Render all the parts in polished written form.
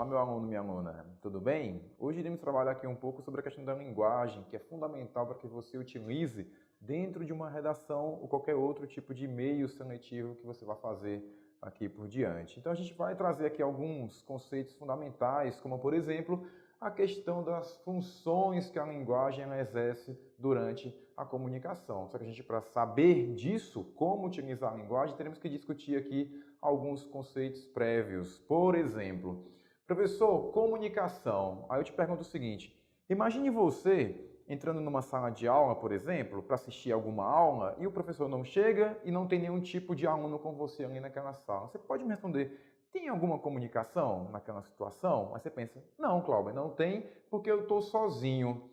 Olá, meu aluno, minha aluna, tudo bem? Hoje iremos trabalhar aqui um pouco sobre a questão da linguagem, que é fundamental para que você utilize dentro de uma redação ou qualquer outro tipo de e-mail seletivo que você vai fazer aqui por diante. Então, a gente vai trazer aqui alguns conceitos fundamentais, como, por exemplo, a questão das funções que a linguagem exerce durante a comunicação. Só que a gente, para saber disso, como utilizar a linguagem, teremos que discutir aqui alguns conceitos prévios. Por exemplo, professor, comunicação. Aí eu te pergunto o seguinte, imagine você entrando numa sala de aula, por exemplo, para assistir alguma aula e o professor não chega e não tem nenhum tipo de aluno com você ali naquela sala. Você pode me responder, tem alguma comunicação naquela situação? Aí você pensa, não, Cláudio, não tem porque eu estou sozinho.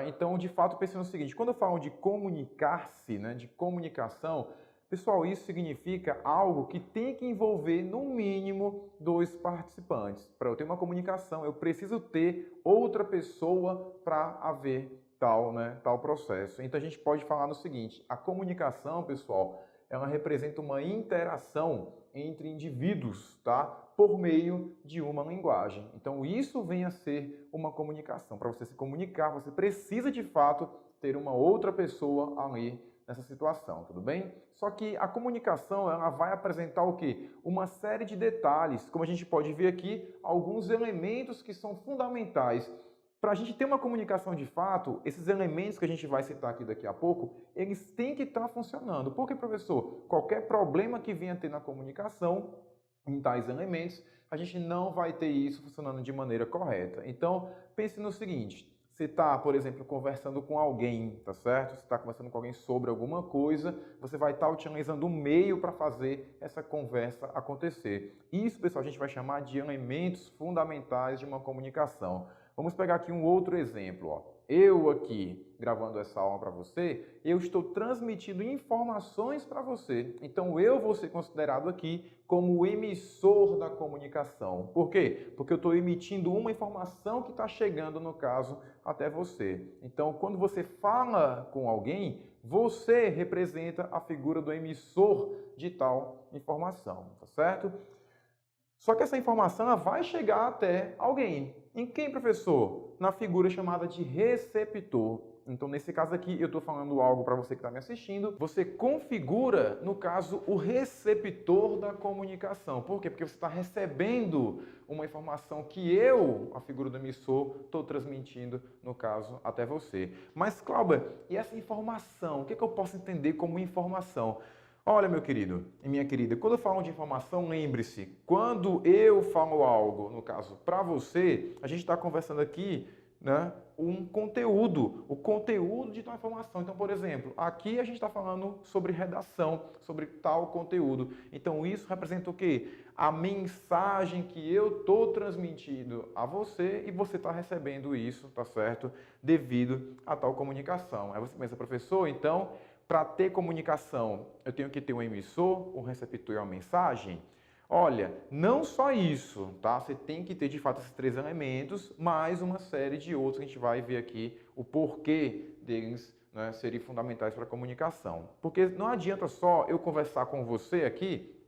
Então, de fato, pense no seguinte, quando eu falo de comunicar-se, de comunicação, pessoal, isso significa algo que tem que envolver, no mínimo, dois participantes. Para eu ter uma comunicação, eu preciso ter outra pessoa para haver tal processo. Então, a gente pode falar no seguinte, a comunicação, pessoal, ela representa uma interação entre indivíduos, tá? Por meio de uma linguagem. Então, isso vem a ser uma comunicação. Para você se comunicar, você precisa, de fato, ter uma outra pessoa ali nessa situação, tudo bem? Só que a comunicação, ela vai apresentar o quê? Uma série de detalhes, como a gente pode ver aqui, alguns elementos que são fundamentais. Para a gente ter uma comunicação de fato, esses elementos que a gente vai citar aqui daqui a pouco, eles têm que estar funcionando. Porque, professor, qualquer problema que venha ter na comunicação, em tais elementos, a gente não vai ter isso funcionando de maneira correta. Então, pense no seguinte, você está, por exemplo, conversando com alguém, tá certo? Você está conversando com alguém sobre alguma coisa, você vai estar utilizando um meio para fazer essa conversa acontecer. Isso, pessoal, a gente vai chamar de elementos fundamentais de uma comunicação. Vamos pegar aqui um outro exemplo. Ó. Eu aqui, gravando essa aula para você, eu estou transmitindo informações para você. Então, eu vou ser considerado aqui como o emissor da comunicação. Por quê? Porque eu estou emitindo uma informação que está chegando, no caso, até você. Então, quando você fala com alguém, você representa a figura do emissor de tal informação, tá certo? Só que essa informação ela vai chegar até alguém. Em quem, professor? Na figura chamada de receptor. Então, nesse caso aqui, eu estou falando algo para você que está me assistindo. Você configura, no caso, o receptor da comunicação. Por quê? Porque você está recebendo uma informação que eu, a figura do emissor, estou transmitindo, no caso, até você. Mas, Cláudio, e essa informação? O que eu posso entender como informação? Olha, meu querido e minha querida, quando eu falo de informação, lembre-se, quando eu falo algo, no caso, para você, a gente está conversando aqui, um conteúdo, o conteúdo de tal informação. Então, por exemplo, aqui a gente está falando sobre redação, sobre tal conteúdo. Então, isso representa o quê? A mensagem que eu estou transmitindo a você e você está recebendo isso, tá certo? Devido a tal comunicação. Aí você pensa, professor, então, para ter comunicação, eu tenho que ter um emissor, um receptor e uma mensagem? Olha, não só isso, tá? Você tem que ter, de fato, esses três elementos, mais uma série de outros que a gente vai ver aqui, o porquê deles serem fundamentais para a comunicação. Porque não adianta só eu conversar com você aqui,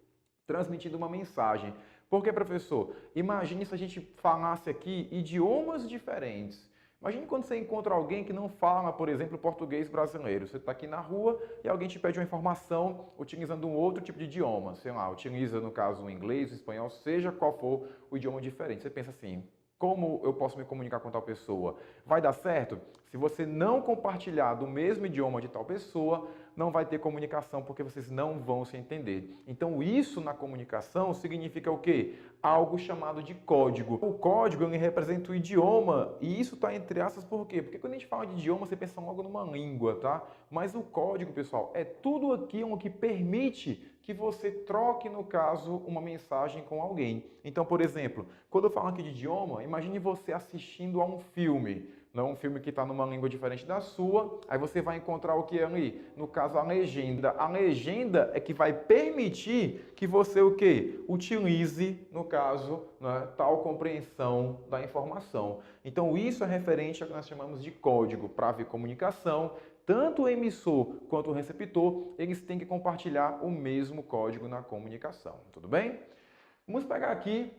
transmitindo uma mensagem. Porque, professor, imagine se a gente falasse aqui idiomas diferentes. Imagine quando você encontra alguém que não fala, por exemplo, português brasileiro. Você está aqui na rua e alguém te pede uma informação utilizando um outro tipo de idioma. Sei lá, utiliza, no caso, o inglês, o espanhol, seja qual for o idioma diferente. Você pensa assim, como eu posso me comunicar com tal pessoa? Vai dar certo? Se você não compartilhar do mesmo idioma de tal pessoa, não vai ter comunicação porque vocês não vão se entender. Então isso na comunicação significa o quê? Algo chamado de código. O código ele representa o idioma e isso está entre aspas por quê? Porque quando a gente fala de idioma você pensa logo numa língua, tá? Mas o código, pessoal, é tudo aquilo que permite que você troque, no caso, uma mensagem com alguém. Então, por exemplo, quando eu falo aqui de idioma, imagine você assistindo a um filme. Não um filme que está numa língua diferente da sua, aí você vai encontrar o que ali? No caso, a legenda. A legenda é que vai permitir que você o quê? Utilize, no caso, tal compreensão da informação. Então, isso é referente ao que nós chamamos de código para haver comunicação. Tanto o emissor quanto o receptor, eles têm que compartilhar o mesmo código na comunicação. Tudo bem? Vamos pegar aqui,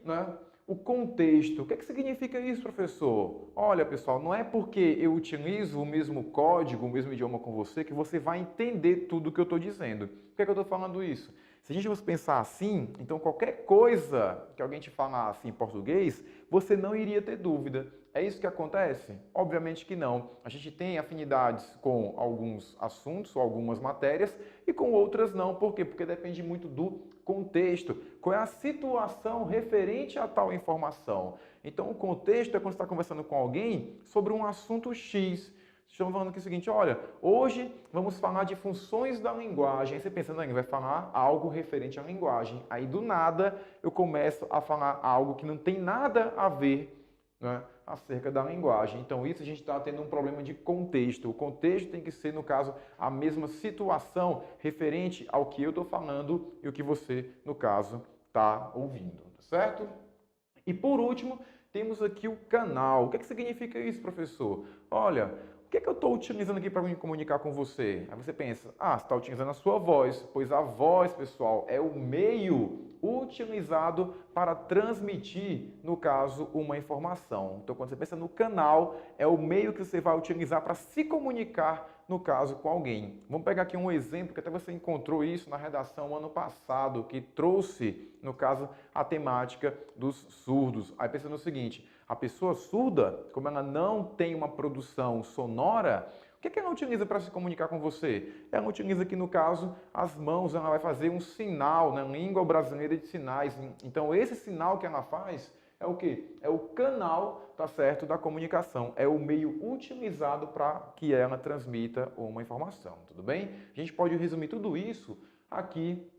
O contexto. O que significa isso, professor? Olha, pessoal, não é porque eu utilizo o mesmo código, o mesmo idioma com você, que você vai entender tudo o que eu estou dizendo. Por que eu estou falando isso? Se a gente fosse pensar assim, então qualquer coisa que alguém te falasse em português, você não iria ter dúvida. É isso que acontece? Obviamente que não. A gente tem afinidades com alguns assuntos ou algumas matérias e com outras não. Por quê? Porque depende muito do contexto. Qual é a situação referente a tal informação? Então, o contexto é quando você está conversando com alguém sobre um assunto X. Estamos falando aqui o seguinte, olha, hoje vamos falar de funções da linguagem. Aí você pensa, não, ele vai falar algo referente à linguagem. Aí, do nada, eu começo a falar algo que não tem nada a ver, né, acerca da linguagem. Então, isso a gente está tendo um problema de contexto. O contexto tem que ser, no caso, a mesma situação referente ao que eu estou falando e o que você, no caso, está ouvindo, tá certo? E, por último, temos aqui o canal. O que significa isso, professor? Olha, o que eu estou utilizando aqui para me comunicar com você? Aí você pensa, você está utilizando a sua voz, pois a voz, pessoal, é o meio utilizado para transmitir, no caso, uma informação. Então, quando você pensa no canal, é o meio que você vai utilizar para se comunicar, no caso, com alguém. Vamos pegar aqui um exemplo, que até você encontrou isso na redação ano passado, que trouxe, no caso, a temática dos surdos. Aí pensa no seguinte, a pessoa surda, como ela não tem uma produção sonora, o que ela utiliza para se comunicar com você? Ela utiliza aqui, no caso, as mãos, ela vai fazer um sinal, né? Língua brasileira de sinais. Então, esse sinal que ela faz é o quê? É o canal, tá certo, da comunicação. É o meio utilizado para que ela transmita uma informação, tudo bem? A gente pode resumir tudo isso aqui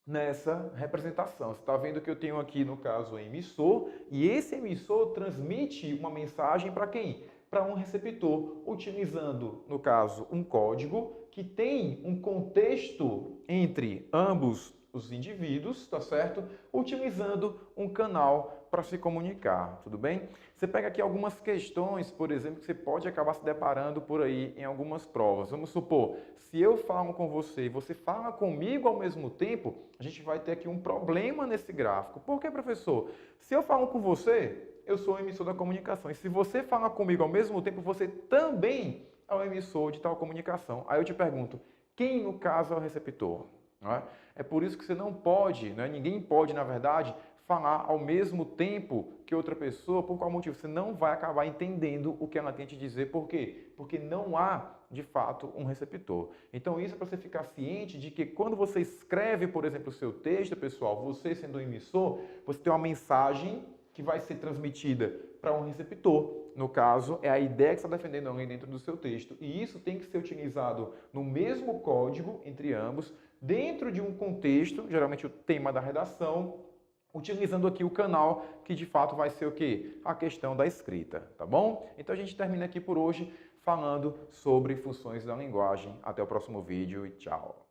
nessa representação. Você está vendo que eu tenho aqui, no caso, um emissor, e esse emissor transmite uma mensagem para quem? Para um receptor, utilizando, no caso, um código que tem um contexto entre ambos os indivíduos, tá certo? Utilizando um canal para se comunicar, tudo bem? Você pega aqui algumas questões, por exemplo, que você pode acabar se deparando por aí em algumas provas. Vamos supor, se eu falo com você e você fala comigo ao mesmo tempo, a gente vai ter aqui um problema nesse gráfico. Por quê, professor? Se eu falo com você, eu sou o emissor da comunicação. E se você fala comigo ao mesmo tempo, você também é o emissor de tal comunicação. Aí eu te pergunto, quem no caso é o receptor? Não é? É por isso que você não pode, ninguém pode, na verdade, falar ao mesmo tempo que outra pessoa. Por qual motivo? Você não vai acabar entendendo o que ela tem te dizer. Por quê? Porque não há, de fato, um receptor. Então, isso é para você ficar ciente de que quando você escreve, por exemplo, o seu texto, pessoal, você sendo um emissor, você tem uma mensagem que vai ser transmitida para um receptor. No caso, é a ideia que você está defendendo ali dentro do seu texto. E isso tem que ser utilizado no mesmo código entre ambos, dentro de um contexto, geralmente o tema da redação, utilizando aqui o canal, que de fato vai ser o quê? A questão da escrita, tá bom? Então a gente termina aqui por hoje falando sobre funções da linguagem. Até o próximo vídeo e tchau!